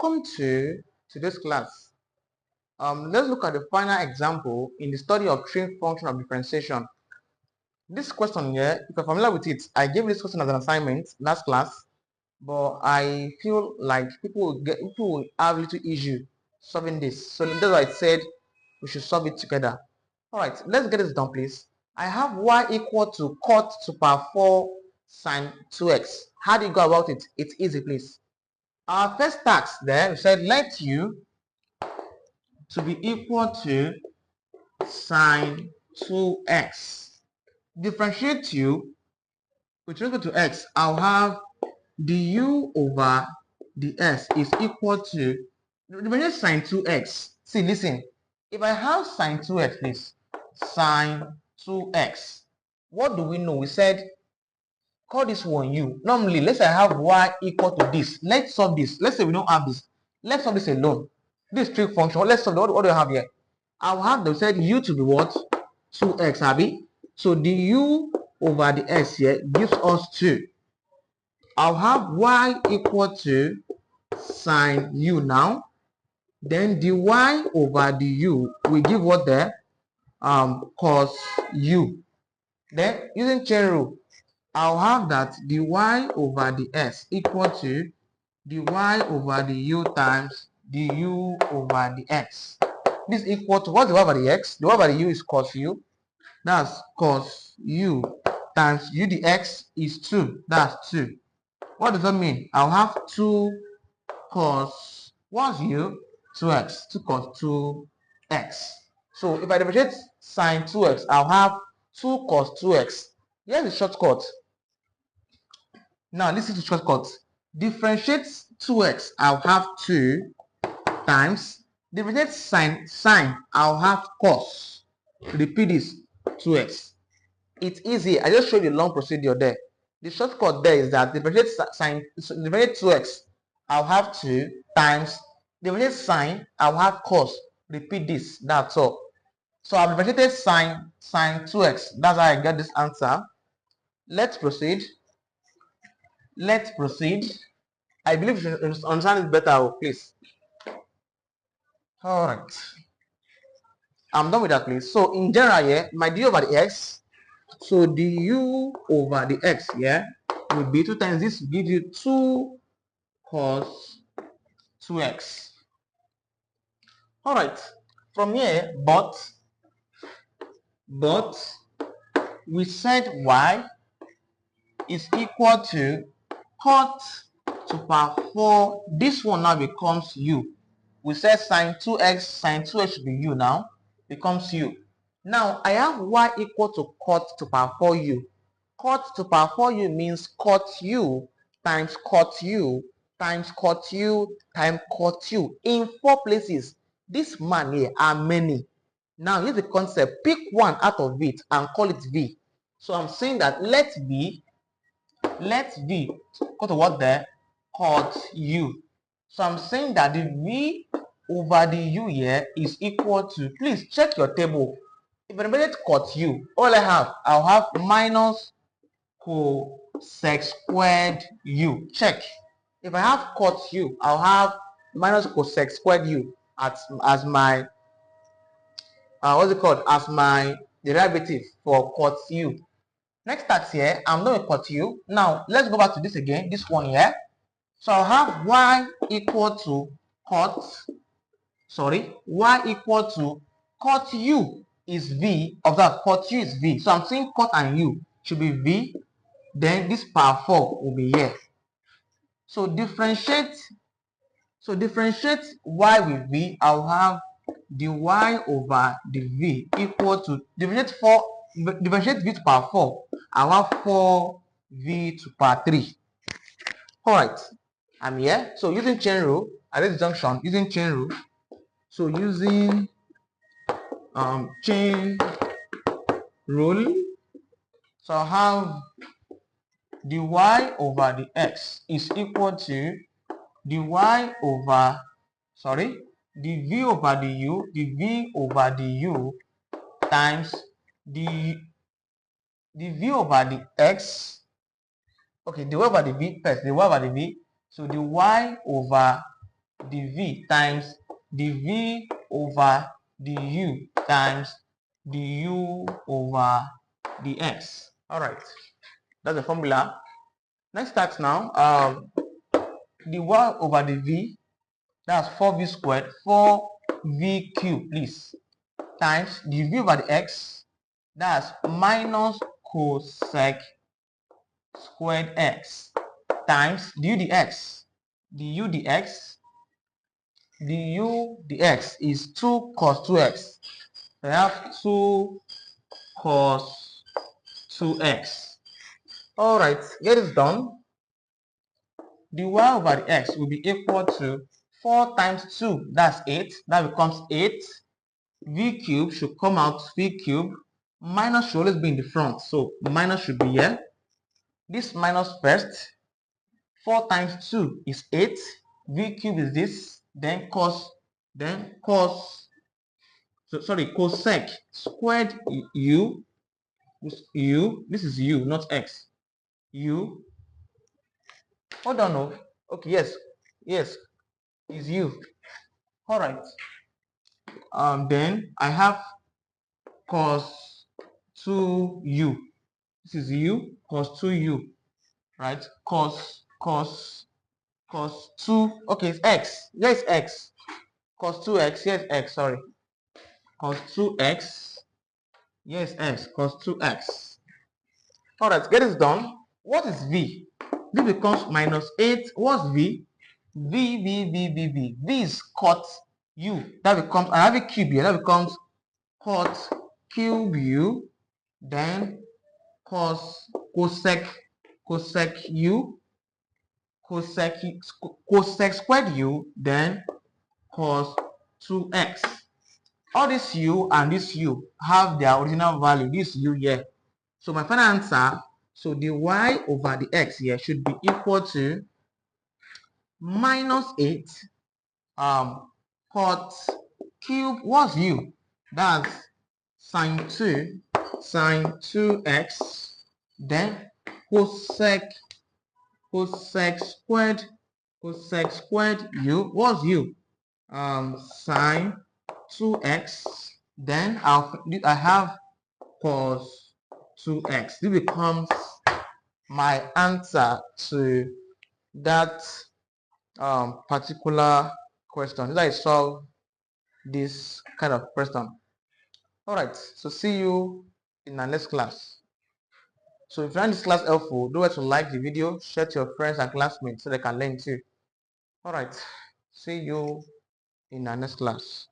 Welcome to today's class. Let's look at the final example in the study of trig function of differentiation. This question here, if you're familiar with it, I gave this question as an assignment last class, but I feel like people will have little issue solving this. So that's why I said we should solve it together. Alright, let's get this done, please. I have y equal to cot to power 4 sine 2x. How do you go about it? It's easy, please. Our first task there, we said let u to be equal to sine 2x. Differentiate u with respect to x. I'll have du over ds is equal to differentiate sine 2x. See, listen. If I have sine 2x, please, sine 2x. What do we know? We said call this one u. Normally, let's say I have y equal to this. Let's solve this. Let's say we don't have this. Let's solve this alone. This trig function. Let's solve what do I have here? I'll have them said u to be what? 2x, Abby. So du over the s here gives us 2. I'll have y equal to sine u now. Then dy over du will give what there? Cos u. Then using chain rule, I'll have that dy over the s equal to dy over the u times du over the x. This is equal to what's the y over the x? The y over the u is cos u. That's cos u times u dx is 2. That's 2. What does that mean? I'll have 2 cos, what's u? 2x. 2 cos 2x. So if I differentiate sine 2x, I'll have 2 cos 2x. Here's the shortcut. Now listen to shortcut. Differentiate 2x, I'll have 2 times. Differentiate sine, I'll have cos. Repeat this, 2x. It's easy. I just showed you the long procedure there. The shortcut there is that differentiate 2x, I'll have 2 times. Differentiate sine, I'll have cos. Repeat this. That's all. So I've differentiated sine 2x. That's how I get this answer. Let's proceed. I believe you should understand it better, please. Alright. I'm done with that, please. So in general here, my du over the x. So du over the x here will be 2 times this will give you 2 cos 2x. Alright. From here, but we said y is equal to cot to power 4. This one now becomes u. We said sine 2x should be u now. Becomes u. Now I have y equal to cot to power 4u. Cot to power 4u means cot u times cot u times cot u times cot u in 4 places. This man here are many. Now here's the concept. Pick one out of it and call it v. So I'm saying that let v go to what there? Cot u. So I'm saying that the v over the u here is equal to, please check your table. If I integrate cot u, all I'll have minus cosec squared u. Check. If I have cot u, I'll have minus cosec squared u as my as my derivative for cot u. Next task here, I'm done with cot u. Now let's go back to this again, this one here. So I'll have y equal to cot u is v. Observe, cot u is v. So I'm saying cot and u should be v. Then this power 4 will be here. So differentiate y with v. I'll have dy over the v equal to differentiate v to power 4. I'll have 4v to power 3. Alright. I'm here. So using chain rule, at this junction, using chain rule. So using chain rule, so I have dy over the x is equal to dy over the v over the u times the v over the x. Okay, the y over the v first, the y over the v. So the y over dv times dv over du times du over dx. All right, that's the formula. Let's start now. The 1 over the v, that's 4v squared, 4v cubed, please, times the v over the x, that's minus cosec squared x, times du dx. Du dx, du dx is 2 cos 2x. I have 2 cos 2x. All right, get this done. The y over the x will be equal to 4 times 2, that's 8. That becomes 8. V cube should come out v cube. Minus should always be in the front, so minus should be here. This minus first. 4 times 2 is 8. V cube is this. Then cosec squared u. This is u, not x. U. Hold on, no. Okay, yes, is u. All right. Then I have cos 2u. This is u, cos 2u, right? Cos 2. Okay, it's x. Here is x. Cos 2x. Here is x. Sorry. Cos 2x. Here is x. Cos 2x. All right, get this done. What is v? V becomes minus 8. What's v? V is cot u. That becomes, I have a cube here. That becomes cot cube u. Then cosec u. Cosec squared u. Then cos 2x. All this u and this u have their original value. This u here. So my final answer, so the y over the x here should be equal to minus 8 cot cube. What's u? That's sine 2x. Then cosec squared u. What's u? Sine 2x. Then I have cos 2x. This becomes my answer to that particular question. Did I solve this kind of question? All right, so see you in our next class. So if you find this class helpful, don't forget to like the video, share to your friends and classmates so they can learn too. All right, see you in our next class.